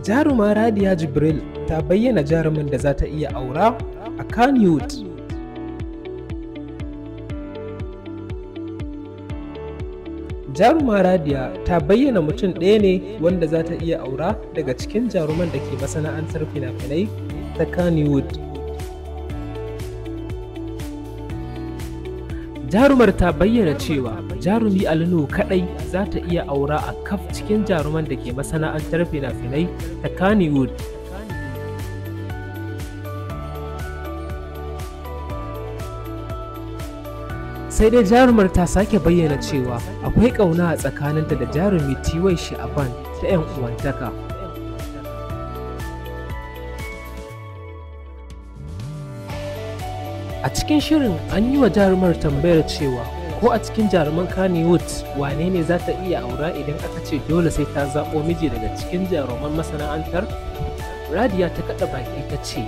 Jaruma Radiya Jibril ta bayyana jarumin da za ta iya aura a Kannywood. Jaruma Radiya ta bayyana mutum ɗaya ne wanda za ta iya aura daga cikin jaruman da ke masana'antar fina-finai ta Kannywood. Jarumar ta bayyana cewa jarumi Ali Nuhu kaɗai za ta iya aura a kaf cikin jaruman da ke masana'antar fina-finai ta Kannywood. Sai dai jarumar ta sake bayyana cewa akwai ƙauna a tsakaninta da jarumi T.Y. Sha'aban ta 'yan uwantaka. A cikin shirin an yi wa jarumar tambayar cewa ko a cikin jaruman Kannywood wane ne za ta iya aura idan aka ce dole sai ta zaɓo miji daga cikin jaruman masana'antar? Radiya ta kaɗa baki ta ce,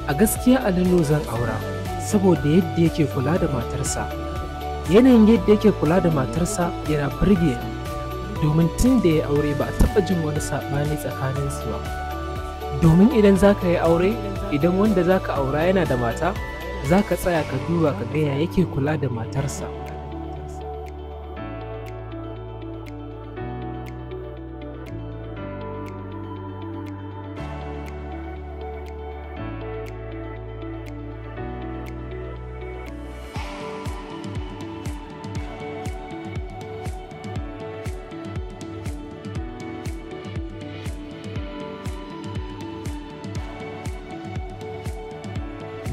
a gaskiya Ali Nuhu zan aura saboda yadda yake kula da matarsa. Yanayin yadda yake kula da matarsa yana burge ni domin tun da ya aure ba a taɓa jin wani saɓani tsakaninsu ba. Domin idan za ka yi aure, idan wanda za ka aura yana da mata, za ka tsaya ka duba ka ga ya yake kula da matarsa.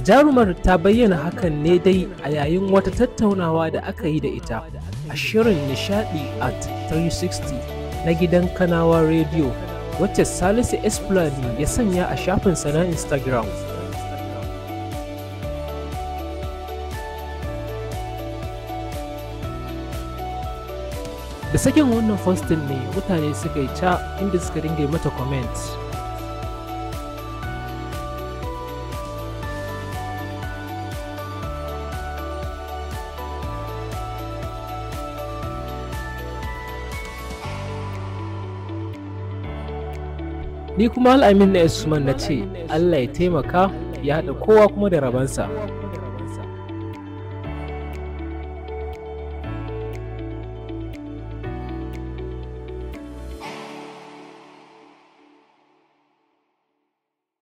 Jarumar ta bayyana hakan ne dai a yayin wata tattaunawa da aka yi da ita a shirin Nishadi at 360 na gidan Kanawa Radio, wacce Salisu Esplani ya sanya a shafinsa na Instagram. Da sakin wannan postin ne mutane suka yi ca inda suka dinga mata comment. Ni kuma Al'amin na Usman na ce, Allah ya taimaka ya haɗa kowa kuma da rabansa.